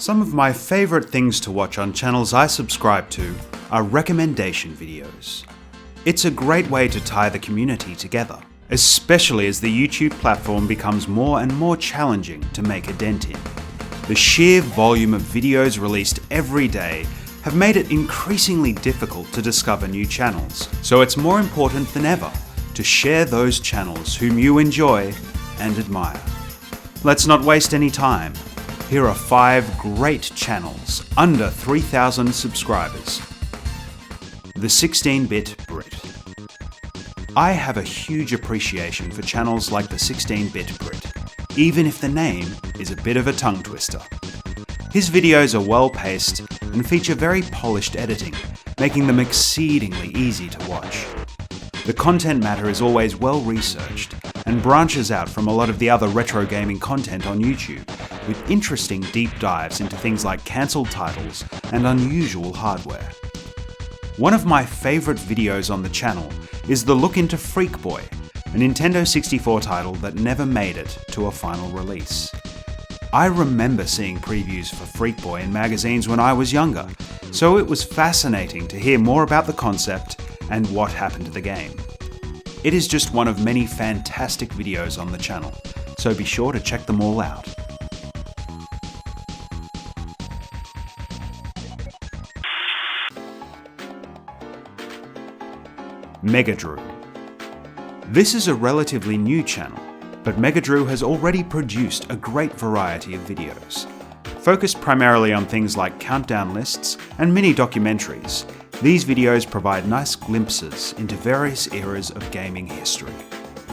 Some of my favourite things to watch on channels I subscribe to are recommendation videos. It's a great way to tie the community together, especially as the YouTube platform becomes more and more challenging to make a dent in. The sheer volume of videos released every day have made it increasingly difficult to discover new channels, so it's more important than ever to share those channels whom you enjoy and admire. Let's not waste any time. Here are 5 great channels under 3,000 subscribers. The 16-Bit Brit. I have a huge appreciation for channels like the 16-Bit Brit, even if the name is a bit of a tongue twister. His videos are well paced and feature very polished editing, making them exceedingly easy to watch. The content matter is always well researched and branches out from a lot of the other retro gaming content on YouTube, with interesting deep dives into things like cancelled titles and unusual hardware. One of my favourite videos on the channel is the look into Freak Boy, a Nintendo 64 title that never made it to a final release. I remember seeing previews for Freak Boy in magazines when I was younger, so it was fascinating to hear more about the concept and what happened to the game. It is just one of many fantastic videos on the channel, so be sure to check them all out. MegaDrawn. This is a relatively new channel, but MegaDrawn has already produced a great variety of videos. Focused primarily on things like countdown lists and mini documentaries, these videos provide nice glimpses into various eras of gaming history.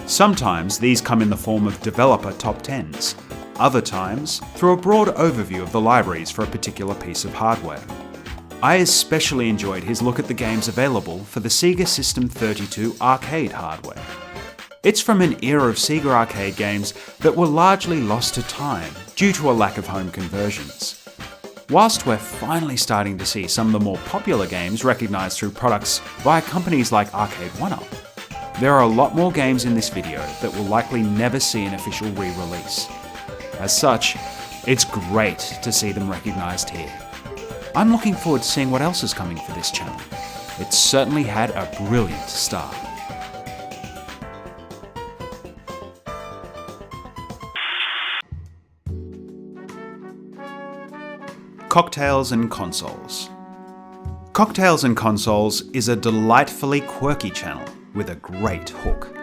Sometimes these come in the form of developer top 10s, other times through a broad overview of the libraries for a particular piece of hardware. I especially enjoyed his look at the games available for the Sega System 32 arcade hardware. It's from an era of Sega arcade games that were largely lost to time due to a lack of home conversions. Whilst we're finally starting to see some of the more popular games recognised through products via companies like Arcade1Up, there are a lot more games in this video that will likely never see an official re-release. As such, it's great to see them recognised here. I'm looking forward to seeing what else is coming for this channel. It's certainly had a brilliant start. Cocktails and Consoles. Cocktails and Consoles is a delightfully quirky channel with a great hook.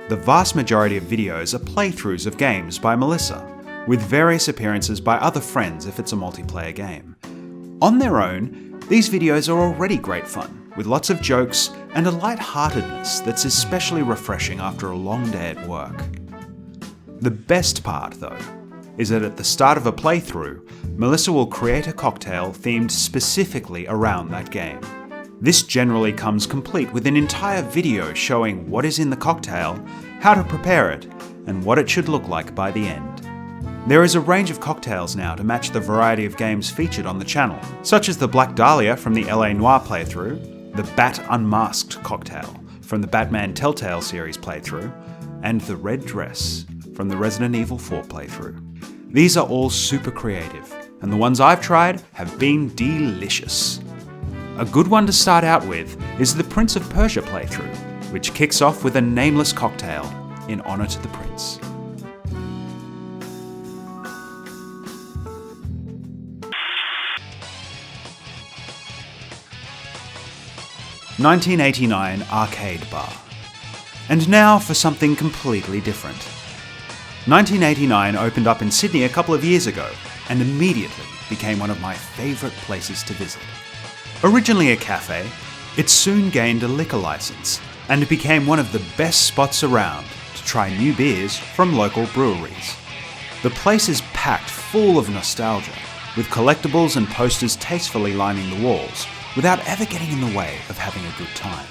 The vast majority of videos are playthroughs of games by Melissa, with various appearances by other friends if it's a multiplayer game. On their own, these videos are already great fun, with lots of jokes and a light-heartedness that's especially refreshing after a long day at work. The best part, though, is that at the start of a playthrough, Melissa will create a cocktail themed specifically around that game. This generally comes complete with an entire video showing what is in the cocktail, how to prepare it, and what it should look like by the end. There is a range of cocktails now to match the variety of games featured on the channel, such as the Black Dahlia from the LA Noire playthrough, the Bat Unmasked cocktail from the Batman Telltale series playthrough, and the Red Dress from the Resident Evil 4 playthrough. These are all super creative, and the ones I've tried have been delicious. A good one to start out with is the Prince of Persia playthrough, which kicks off with a nameless cocktail in honour to the prince. (1989) Arcade Bar. And now for something completely different. 1989 opened up in Sydney a couple of years ago and immediately became one of my favourite places to visit. Originally a cafe, it soon gained a liquor licence and became one of the best spots around to try new beers from local breweries. The place is packed full of nostalgia, with collectibles and posters tastefully lining the walls, without ever getting in the way of having a good time.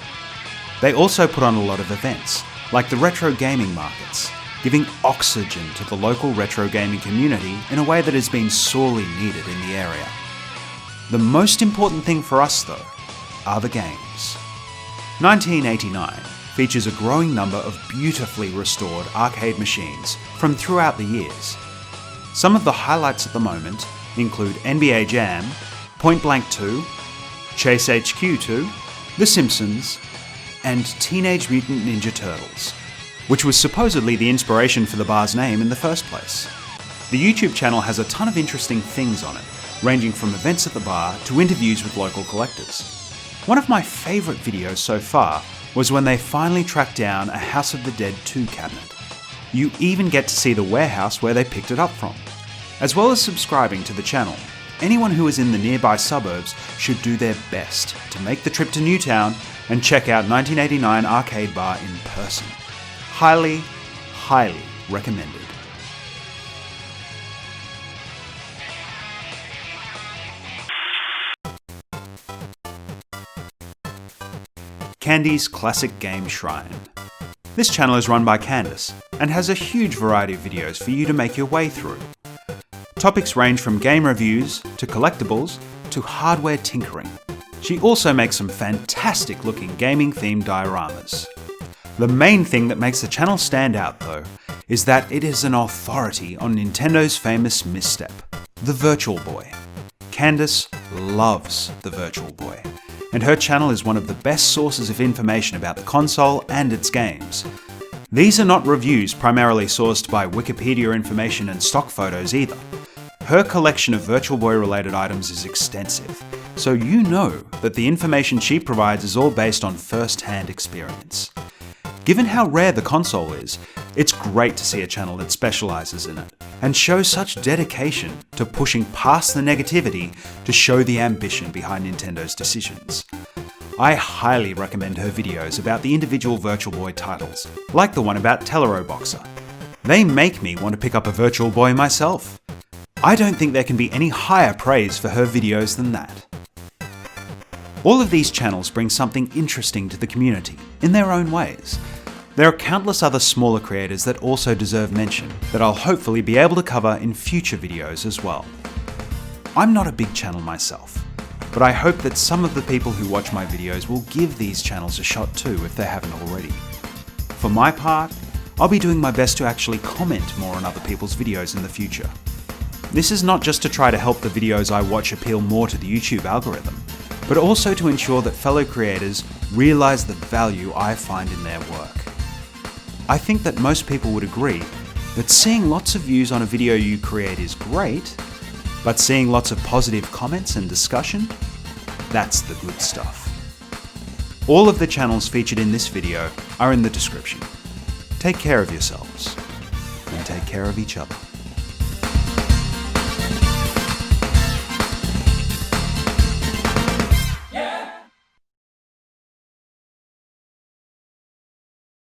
They also put on a lot of events, like the retro gaming markets, giving oxygen to the local retro gaming community in a way that has been sorely needed in the area. The most important thing for us, though, are the games. 1989 features a growing number of beautifully restored arcade machines from throughout the years. Some of the highlights at the moment include NBA Jam, Point Blank 2, Chase HQ 2, The Simpsons, and Teenage Mutant Ninja Turtles, which was supposedly the inspiration for the bar's name in the first place. The YouTube channel has a ton of interesting things on it, ranging from events at the bar to interviews with local collectors. One of my favourite videos so far was when they finally tracked down a House of the Dead 2 cabinet. You even get to see the warehouse where they picked it up from. As well as subscribing to the channel, anyone who is in the nearby suburbs should do their best to make the trip to Newtown and check out 1989 Arcade Bar in person. Highly, highly recommended. Candies Classic Game Shrine. This channel is run by Candies and has a huge variety of videos for you to make your way through. Topics range from game reviews to collectibles to hardware tinkering. She also makes some fantastic looking gaming themed dioramas. The main thing that makes the channel stand out though is that it is an authority on Nintendo's famous misstep, the Virtual Boy. Candice loves the Virtual Boy, and her channel is one of the best sources of information about the console and its games. These are not reviews primarily sourced by Wikipedia information and stock photos either. Her collection of Virtual Boy related items is extensive, so you know that the information she provides is all based on first-hand experience. Given how rare the console is, it's great to see a channel that specialises in it, and shows such dedication to pushing past the negativity to show the ambition behind Nintendo's decisions. I highly recommend her videos about the individual Virtual Boy titles, like the one about Tellero Boxer. They make me want to pick up a Virtual Boy myself. I don't think there can be any higher praise for her videos than that. All of these channels bring something interesting to the community, in their own ways. There are countless other smaller creators that also deserve mention, that I'll hopefully be able to cover in future videos as well. I'm not a big channel myself, but I hope that some of the people who watch my videos will give these channels a shot too if they haven't already. For my part, I'll be doing my best to actually comment more on other people's videos in the future. This is not just to try to help the videos I watch appeal more to the YouTube algorithm, but also to ensure that fellow creators realise the value I find in their work. I think that most people would agree that seeing lots of views on a video you create is great, but seeing lots of positive comments and discussion, that's the good stuff. All of the channels featured in this video are in the description. Take care of yourselves, and take care of each other.